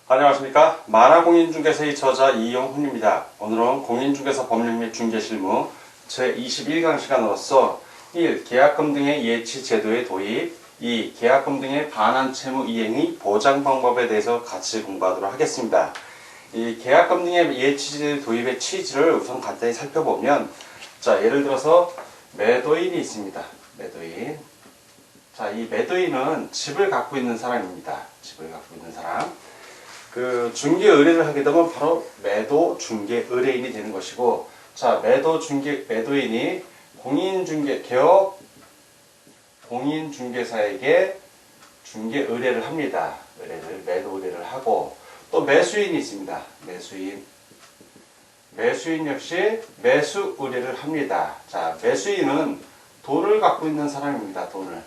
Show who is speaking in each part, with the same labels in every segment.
Speaker 1: 안녕하십니까. 만화공인중개사의 저자 이용훈입니다. 오늘은 공인중개사 법률 및 중개실무 제21강 시간으로서 1. 계약금 등의 예치 제도의 도입 2. 계약금 등의 반환 채무 이행의 보장 방법에 대해서 같이 공부하도록 하겠습니다. 이 계약금 등의 예치 제도 도입의 취지를 우선 간단히 살펴보면, 자, 예를 들어서 매도인이 있습니다. 매도인. 자, 이 매도인은 집을 갖고 있는 사람입니다. 집을 갖고 있는 사람. 그 중개 의뢰를 하게 되면 바로 매도 중개 의뢰인이 되는 것이고, 자, 매도인이 공인중개사에게 중개 의뢰를 합니다. 매도 의뢰를 하고, 또 매수인이 있습니다. 매수인 역시 매수 의뢰를 합니다. 자, 매수인은 돈을 갖고 있는 사람입니다. 돈을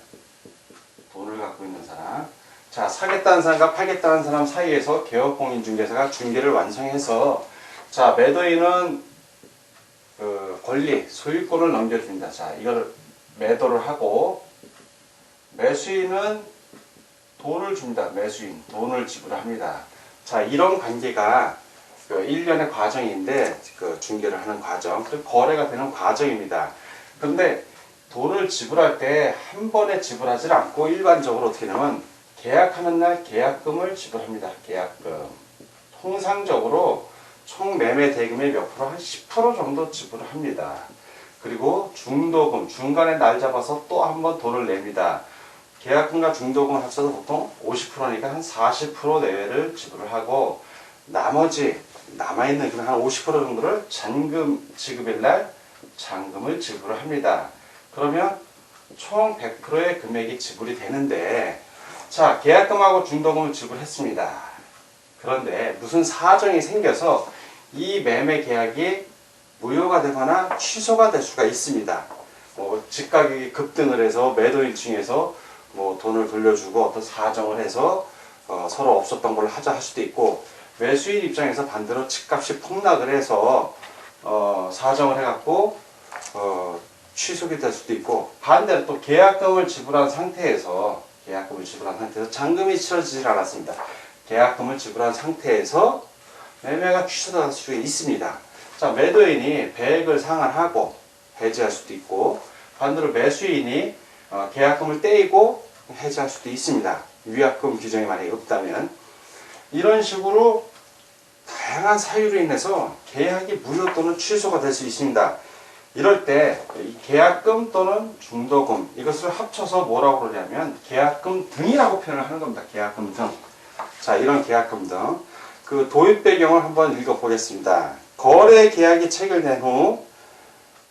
Speaker 1: 갖고 있는 사람. 자, 사겠다는 사람과 팔겠다는 사람 사이에서 개업공인중개사가 중개를 완성해서, 자, 매도인은 권리, 소유권을 넘겨줍니다. 자, 이걸 매도를 하고, 매수인은 돈을 줍니다. 돈을 지불합니다. 자, 이런 관계가 일련의 과정인데, 중개를 하는 과정, 거래가 되는 과정입니다. 그런데 돈을 지불할 때 한 번에 지불하지 않고 일반적으로 어떻게 하냐면, 계약하는 날 계약금을 지불합니다. 계약금. 통상적으로 총 매매 대금의 몇 프로? 한 10% 정도 지불을 합니다. 그리고 중도금, 중간에 날 잡아서 또 한 번 돈을 냅니다. 계약금과 중도금을 합쳐서 보통 50%니까 한 40% 내외를 지불을 하고, 나머지 남아있는 한 50% 정도를 잔금 지급일 날 잔금을 지불을 합니다. 그러면 총 100%의 금액이 지불이 되는데, 자, 계약금하고 중도금을 지불했습니다. 그런데 무슨 사정이 생겨서 이 매매 계약이 무효가 되거나 취소가 될 수가 있습니다. 집가격이 급등을 해서 매도인 층에서 돈을 돌려주고 어떤 사정을 해서 서로 없었던 걸로 하자 할 수도 있고, 매수인 입장에서 반대로 집값이 폭락을 해서 사정을 해갖고 취소가 될 수도 있고, 반대로 또 계약금을 지불한 상태에서 잔금이 치러지질 않았습니다. 계약금을 지불한 상태에서 매매가 취소될 수 있습니다. 자, 매도인이 배액을 상환하고 해지할 수도 있고, 반대로 매수인이 계약금을 떼이고 해지할 수도 있습니다. 위약금 규정이 만약에 없다면. 이런 식으로 다양한 사유로 인해서 계약이 무효 또는 취소가 될 수 있습니다. 이럴 때 계약금 또는 중도금, 이것을 합쳐서 뭐라고 그러냐면 계약금 등이라고 표현을 하는 겁니다. 계약금 등. 자, 이런 계약금 등. 그 도입 배경을 한번 읽어보겠습니다. 거래 계약이 체결된 후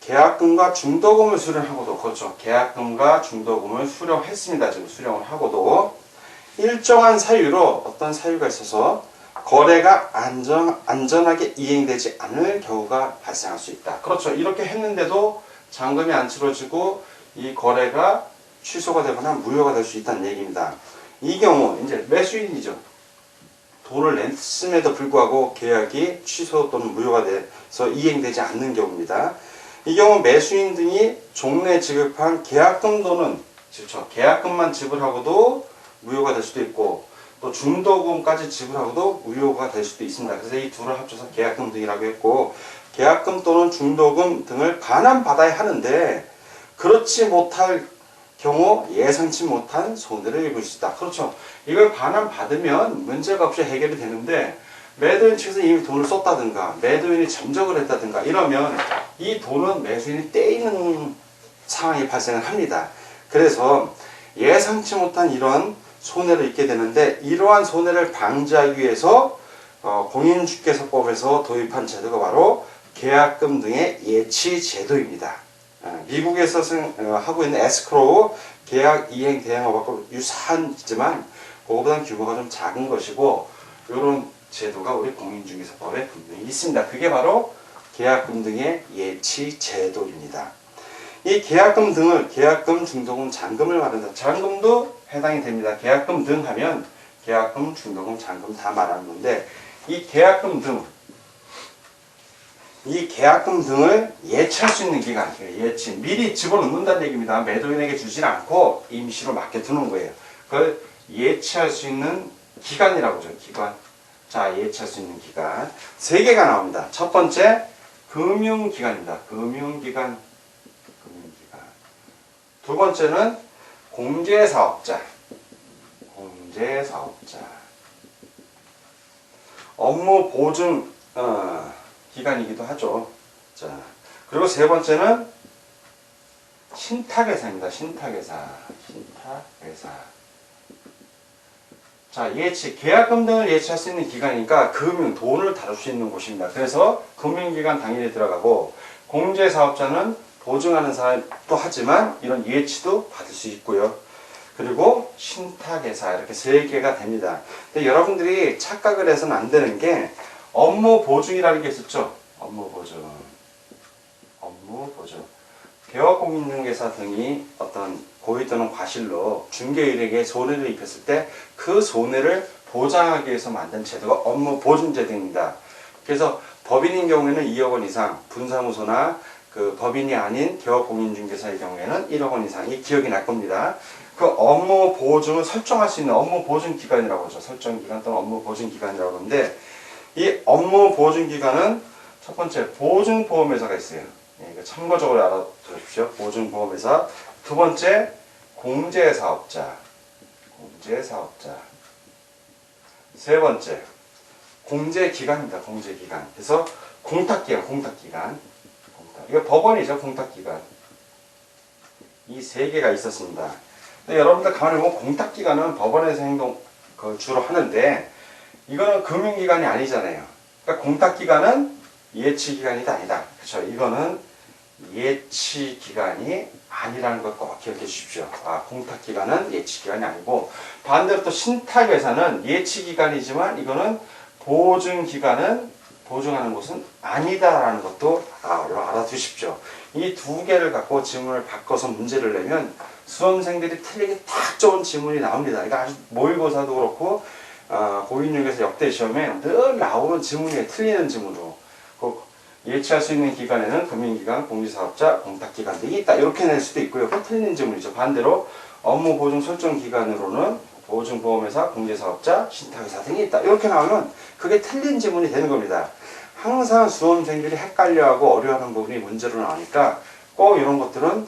Speaker 1: 계약금과 중도금을 수령하고도, 그렇죠, 계약금과 중도금을 수령했습니다. 지금 수령을 하고도 일정한 사유로, 어떤 사유가 있어서 거래가 안전하게 이행되지 않을 경우가 발생할 수 있다. 그렇죠. 이렇게 했는데도 잔금이 안 치러지고 이 거래가 취소가 되거나 무효가 될 수 있다는 얘기입니다. 이 경우 이제 매수인이죠. 돈을 냈음에도 불구하고 계약이 취소 또는 무효가 돼서 이행되지 않는 경우입니다. 이 경우 매수인 등이 종래 지급한 계약금 또는, 그렇죠, 계약금만 지불하고도 무효가 될 수도 있고, 또 중도금까지 지불하고도 무효가 될 수도 있습니다. 그래서 이 둘을 합쳐서 계약금 등이라고 했고, 계약금 또는 중도금 등을 반환받아야 하는데, 그렇지 못할 경우 예상치 못한 손해를 입을 수 있다. 그렇죠. 이걸 반환받으면 문제가 없이 해결이 되는데, 매도인 측에서 이미 돈을 썼다든가 매도인이 잠적을 했다든가 이러면 이 돈은 매수인이 떼이는 상황이 발생을 합니다. 그래서 예상치 못한 이런 손해를 입게 되는데, 이러한 손해를 방지하기 위해서 공인중개사법에서 도입한 제도가 바로 계약금 등의 예치 제도입니다. 미국에서 하고 있는 에스크로우 계약 이행 대행업하고 유사하지만 그거보다는 규모가 좀 작은 것이고, 이런 제도가 우리 공인중개사법에 분명히 있습니다. 그게 바로 계약금 등의 예치 제도입니다. 이 계약금 등을 계약금, 중도금, 잔금을 말한다. 잔금도 해당이 됩니다. 계약금 등 하면 계약금, 중도금, 잔금 다 말하는 건데, 이 계약금 등을 예치할 수 있는 기간, 예치, 미리 집어넣는다는 얘기입니다. 매도인에게 주지 않고 임시로 맡겨두는 거예요. 그걸 예치할 수 있는 기간이라고 하죠. 기간. 자, 예치할 수 있는 기간. 세 개가 나옵니다. 첫 번째, 금융기관입니다. 금융기관. 금융기관. 두 번째는 공제사업자. 공제사업자. 업무 보증 기관이기도 하죠. 자, 그리고 세 번째는 신탁회사입니다. 신탁회사. 신탁회사. 자, 예치, 계약금 등을 예치할 수 있는 기관이니까 금융, 돈을 다룰 수 있는 곳입니다. 그래서 금융기관 당연히 들어가고, 공제사업자는 보증하는 사람도 하지만 이런 예치도 받을 수 있고요. 그리고 신탁회사, 이렇게 세 개가 됩니다. 근데 여러분들이 착각을 해서는 안 되는 게 업무 보증이라는 게 있었죠. 업무 보증. 업무 보증. 개업공인중개사 등이 어떤 고의 또는 과실로 중개인에게 손해를 입혔을 때 그 손해를 보장하기 위해서 만든 제도가 업무보증제도입니다. 그래서 법인인 경우에는 2억 원 이상, 분사무소나 그 법인이 아닌 개업공인중개사의 경우에는 1억 원 이상이 기억이 날 겁니다. 그 업무보증을 설정할 수 있는 업무보증기관이라고 하죠. 설정기관 또는 업무보증기관이라고 하는데, 이 업무보증기관은 첫 번째 보증보험회사가 있어요. 이거 참고적으로 알아두십시오. 보증보험회사. 두 번째, 공제사업자. 공제사업자. 세 번째, 공제기관입니다. 공제기관. 그래서 공탁기관, 공탁기관. 이거 법원이죠. 공탁기관. 이 세 개가 있었습니다. 근데 여러분들 가만히 보면 공탁기관은 법원에서 행동 주로 하는데, 이거는 금융기관이 아니잖아요. 그러니까 공탁기관은 예치기관이다 아니다. 그렇죠. 이거는 예치기관이 아니라는 걸 꼭 기억해 주십시오. 공탁기관은 예치기관이 아니고, 반대로 또 신탁회사는 예치기관이지만 이거는 보증기관은 보증하는 곳은 아니다라는 것도 알아두십시오. 이 두 개를 갖고 지문을 바꿔서 문제를 내면 수험생들이 틀리기 딱 좋은 지문이 나옵니다. 그러니까 아주 모의고사도 그렇고 공인중개사 역대 시험에 늘 나오는 지문이에요. 틀리는 지문으로. 예치할 수 있는 기관에는 금융기관, 공제사업자, 공탁기관 등이 있다. 이렇게 낼 수도 있고요. 그 틀린 지문이죠. 반대로 업무보증 설정기관으로는 보증보험회사, 공제사업자, 신탁회사 등이 있다. 이렇게 나오면 그게 틀린 지문이 되는 겁니다. 항상 수험생들이 헷갈려하고 어려워하는 부분이 문제로 나오니까 꼭 이런 것들은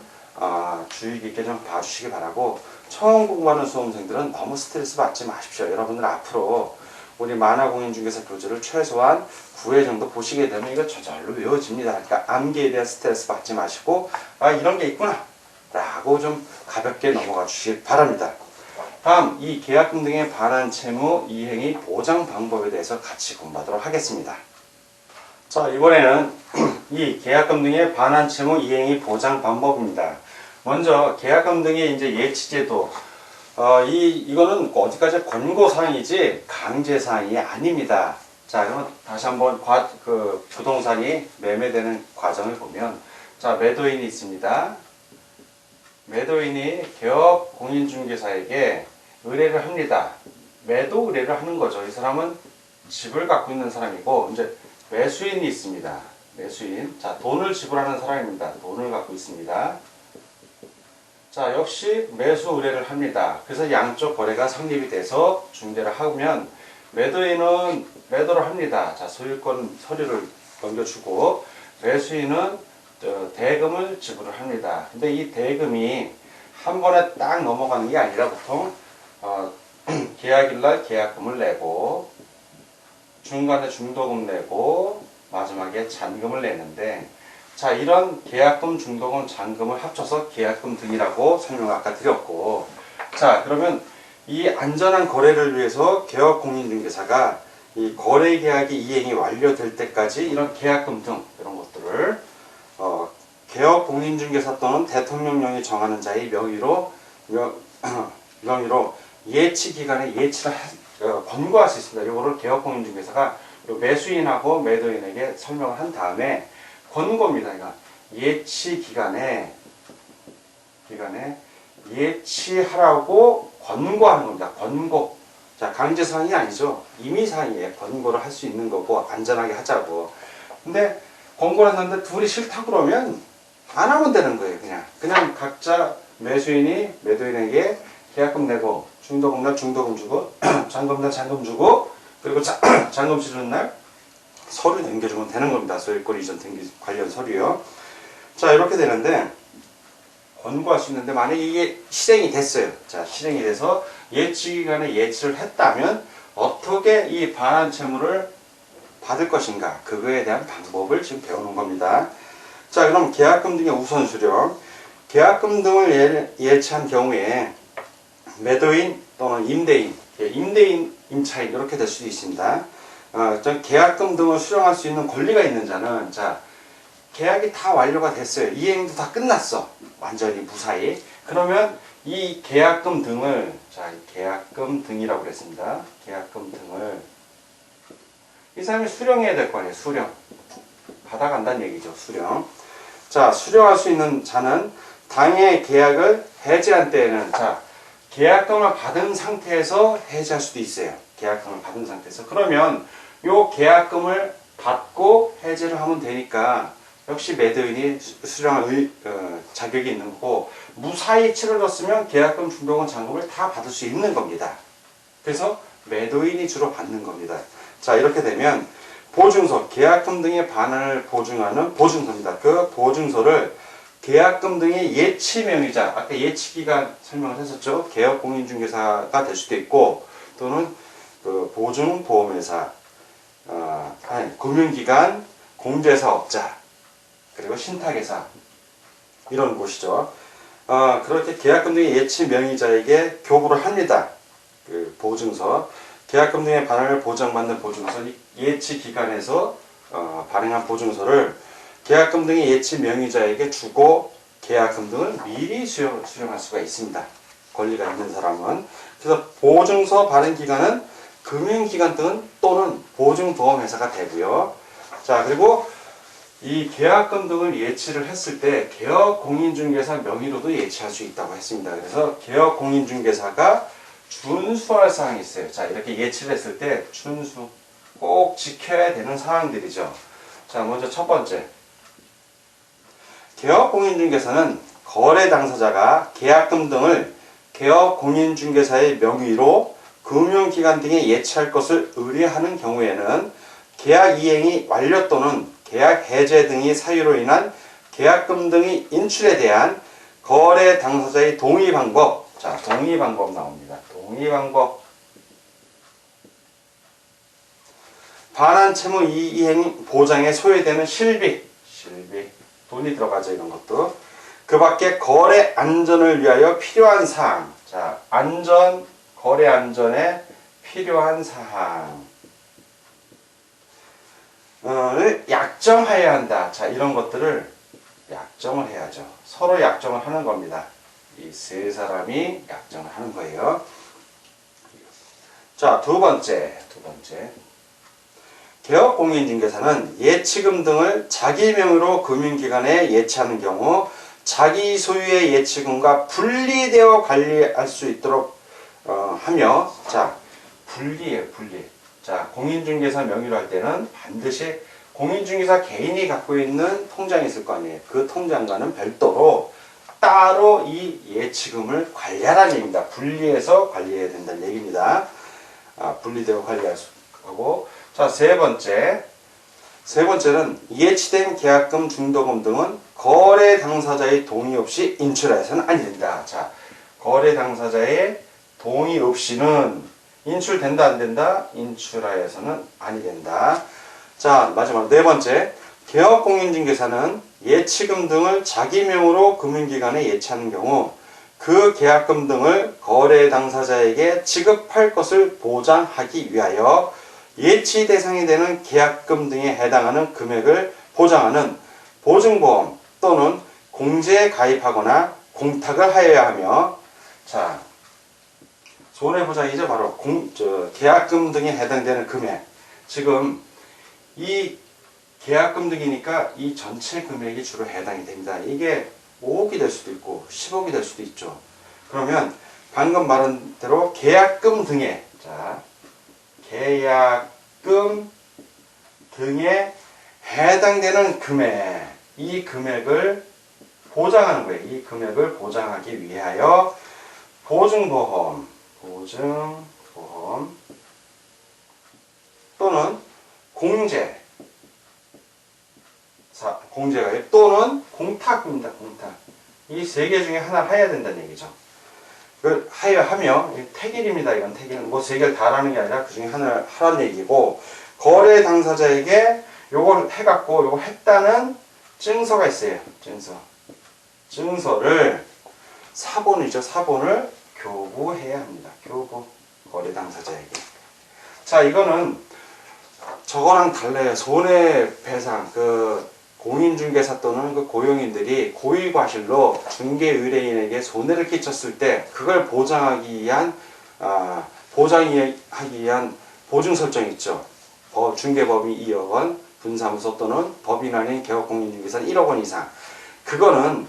Speaker 1: 주의 깊게 좀 봐주시기 바라고, 처음 공부하는 수험생들은 너무 스트레스 받지 마십시오. 여러분들 앞으로 우리 만화공인중개사 교재를 최소한 9회 정도 보시게 되면 이거 저절로 외워집니다. 그러니까 암기에 대한 스트레스 받지 마시고 이런 게 있구나 라고 좀 가볍게 넘어가 주시기 바랍니다. 다음, 이 계약금 등에 반환 채무 이행의 보장 방법에 대해서 같이 공부하도록 하겠습니다. 자, 이번에는 이 계약금 등의 반환 채무 이행의 보장 방법입니다. 먼저 계약금 등의 이제 예치제도, 이거는 어디까지 권고사항이지 강제사항이 아닙니다. 자, 그러면 다시 한번 부동산이 매매되는 과정을 보면, 자, 매도인이 있습니다. 매도인이 개업 공인중개사에게 의뢰를 합니다. 매도 의뢰를 하는 거죠. 이 사람은 집을 갖고 있는 사람이고, 이제 매수인이 있습니다. 매수인. 자, 돈을 지불하는 사람입니다. 돈을 갖고 있습니다. 자, 역시 매수 의뢰를 합니다. 그래서 양쪽 거래가 성립이 돼서 중개를 하면 매도인은 매도를 합니다. 자, 소유권 서류를 넘겨주고 매수인은 대금을 지불을 합니다. 근데 이 대금이 한 번에 딱 넘어가는 게 아니라 보통 계약일날 계약금을 내고 중간에 중도금 내고 마지막에 잔금을 내는데, 자, 이런 계약금, 중도금, 잔금을 합쳐서 계약금 등이라고 설명을 아까 드렸고, 자, 그러면 이 안전한 거래를 위해서 개업공인중개사가 이 거래 계약이 이행이 완료될 때까지 이런 계약금 등 이런 것들을 개업공인중개사 또는 대통령령이 정하는 자의 명의로 예치기간에 예치를 권고할 수 있습니다. 이거를 개업공인중개사가 매수인하고 매도인에게 설명을 한 다음에 권고입니다. 그러니까 예치기간에 예치하라고 권고하는 겁니다. 권고. 자, 강제사항이 아니죠. 임의사항이에요. 권고를 할 수 있는 거고, 안전하게 하자고. 근데 권고를 했는데 둘이 싫다고 그러면 안 하면 되는 거예요. 그냥 각자 매수인이 매도인에게 계약금 내고 중도금 날 중도금 주고 잔금 날 잔금 주고 그리고 잔금 치르는 날 서류 남겨주면 되는 겁니다. 소유권 이전 등기 관련 서류요. 자, 이렇게 되는데 권고할 수 있는데 만약에 이게 실행이 됐어요. 자, 실행이 돼서 예치기간에 예치를 했다면 어떻게 이 반환 채무를 받을 것인가, 그거에 대한 방법을 지금 배우는 겁니다. 자, 그럼 계약금 등의 우선 수령. 계약금 등을 예치한 경우에 매도인 또는 임대인, 임대인, 임차인 이렇게 될 수도 있습니다. 계약금 등을 수령할 수 있는 권리가 있는 자는, 자, 계약이 다 완료가 됐어요. 이행도 다 끝났어. 완전히 무사히. 그러면 이 계약금 등을, 자, 계약금 등이라고 그랬습니다. 계약금 등을 이 사람이 수령해야 될 거 아니에요. 수령. 받아간다는 얘기죠. 수령. 자, 수령할 수 있는 자는 당해 계약을 해지한 때에는, 자, 계약금을 받은 상태에서 해지할 수도 있어요. 계약금을 받은 상태에서. 그러면 요 계약금을 받고 해지를 하면 되니까 역시 매도인이 수령할 자격이 있는 거고, 무사히 치러졌으면 계약금, 중도금, 잔금을 다 받을 수 있는 겁니다. 그래서 매도인이 주로 받는 겁니다. 자, 이렇게 되면 보증서, 계약금 등의 반환을 보증하는 보증서입니다. 그 보증서를 계약금 등의 예치명의자, 아까 예치기간 설명을 했었죠. 개업공인중개사가 될 수도 있고, 또는 그 보증보험회사, 금융기관, 공제사업자, 그리고 신탁회사, 이런 곳이죠. 그렇게 계약금 등의 예치명의자에게 교부를 합니다. 그 보증서, 계약금 등의 반환을 보장받는 보증서, 예치기관에서 발행한 보증서를 계약금 등의 예치 명의자에게 주고 계약금 등을 미리 수령할 수가 있습니다. 권리가 있는 사람은. 그래서 보증서 발행 기관은 금융기관 또는 보증보험회사가 되고요. 자, 그리고 이 계약금 등을 예치를 했을 때 개업공인중개사 명의로도 예치할 수 있다고 했습니다. 그래서 개업공인중개사가 준수할 사항이 있어요. 자, 이렇게 예치를 했을 때 준수 꼭 지켜야 되는 사항들이죠. 자, 먼저 첫 번째. 개업공인중개사는 거래 당사자가 계약금 등을 개업공인중개사의 명의로 금융기관 등에 예치할 것을 의뢰하는 경우에는 계약 이행이 완료 또는 계약 해제 등의 사유로 인한 계약금 등의 인출에 대한 거래 당사자의 동의 방법. 자, 동의 방법 나옵니다. 동의 방법. 반환 채무 이행 보장에 소요되는 실비, 돈이 들어가죠. 이런 것도. 그 밖에 거래 안전을 위하여 필요한 사항. 자, 거래 안전에 필요한 사항을 약정하여야 한다. 자, 이런 것들을 약정을 해야죠. 서로 약정을 하는 겁니다. 이 세 사람이 약정을 하는 거예요. 자, 두 번째. 개업공인중개사는 예치금 등을 자기 명의로 금융기관에 예치하는 경우 자기 소유의 예치금과 분리되어 관리할 수 있도록 하며, 자, 분리예요. 자, 공인중개사 명의로 할 때는 반드시 공인중개사 개인이 갖고 있는 통장이 있을 거 아니에요. 그 통장과는 별도로 따로 이 예치금을 관리하라는 얘기입니다. 분리해서 관리해야 된다는 얘기입니다. 분리되어 관리할 수 하고. 자, 세 번째는 예치된 계약금, 중도금 등은 거래 당사자의 동의 없이 인출해서는 아니 된다. 자, 거래 당사자의 동의 없이는 인출된다, 안 된다? 인출하여서는 아니 된다. 자, 마지막 네 번째. 개업공인중개사는 예치금 등을 자기 명으로 금융기관에 예치하는 경우 그 계약금 등을 거래 당사자에게 지급할 것을 보장하기 위하여 예치 대상이 되는 계약금 등에 해당하는 금액을 보장하는 보증보험 또는 공제에 가입하거나 공탁을 하여야 하며, 자, 손해보장이죠. 바로 계약금 등에 해당되는 금액. 지금 이 계약금 등이니까 이 전체 금액이 주로 해당이 됩니다. 이게 5억이 될 수도 있고 10억이 될 수도 있죠. 그러면 방금 말한 대로 계약금 등에, 자, 계약금 등에 해당되는 금액, 이 금액을 보장하는 거예요. 이 금액을 보장하기 위하여 보증보험 또는 공제가 또는 공탁입니다. 공탁. 이 세 개 중에 하나를 해야 된다는 얘기죠. 그걸 하여 택일입니다. 이건 택일. 뭐 세 개를 다라는 게 아니라 그 중에 하나를 하라는 얘기고, 거래 당사자에게 요걸 해갖고 요걸 했다는 증서가 있어요. 증서를 사본이죠. 사본을 교부해야 합니다. 교부. 거래 당사자에게. 자, 이거는 저거랑 달라요. 손해배상, 공인중개사 또는 고용인들이 고의과실로 중개 의뢰인에게 손해를 끼쳤을 때 그걸 보장하기 위한 보증 설정이 있죠. 중개법이 2억 원, 분사무소 또는 법인 아닌 개업공인중개사는 1억 원 이상. 그거는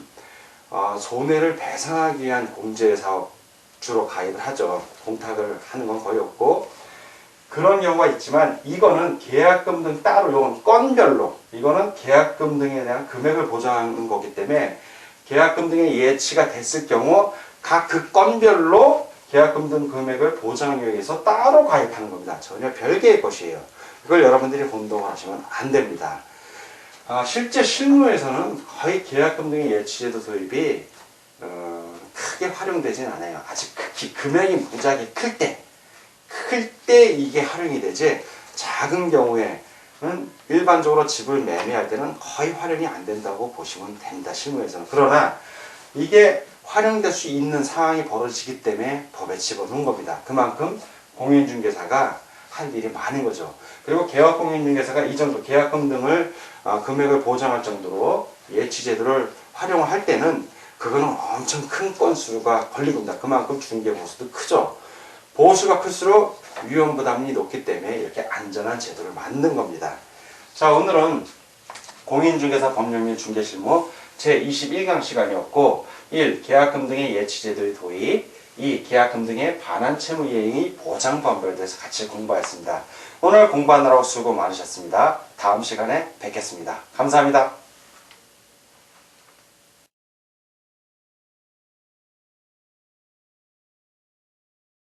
Speaker 1: 손해를 배상하기 위한 공제사업 주로 가입을 하죠. 공탁을 하는 건 거의 없고, 그런 경우가 있지만 이거는 계약금 등 따로, 이건 건별로, 이거는 계약금 등에 대한 금액을 보장하는 거기 때문에 계약금 등의 예치가 됐을 경우 각 그 건별로 계약금 등 금액을 보장하기 위해서 따로 가입하는 겁니다. 전혀 별개의 것이에요. 이걸 여러분들이 혼동을 하시면 안 됩니다. 실제 실무에서는 거의 계약금 등의 예치제도 도입이 크게 활용되지는 않아요. 아직 금액이 무지하게 클 때 이게 활용이 되지, 작은 경우에는 일반적으로 집을 매매할 때는 거의 활용이 안 된다고 보시면 됩니다. 실무에서는. 그러나 이게 활용될 수 있는 상황이 벌어지기 때문에 법에 집어넣은 겁니다. 그만큼 공인중개사가 할 일이 많은 거죠. 그리고 개업공인중개사가 이 정도 계약금 등을 금액을 보장할 정도로 예치제도를 활용할 때는 그거는 엄청 큰 건수가 걸린 겁니다. 그만큼 중개보수도 크죠. 보수가 클수록 위험부담이 높기 때문에 이렇게 안전한 제도를 만든 겁니다. 자, 오늘은 공인중개사 법령 및 중개실무 제21강 시간이었고, 1. 계약금 등의 예치제도의 도입, 2. 계약금 등의 반환 채무 이행의 보장 방법에 대해서 같이 공부하였습니다. 오늘 공부하느라고 수고 많으셨습니다. 다음 시간에 뵙겠습니다. 감사합니다.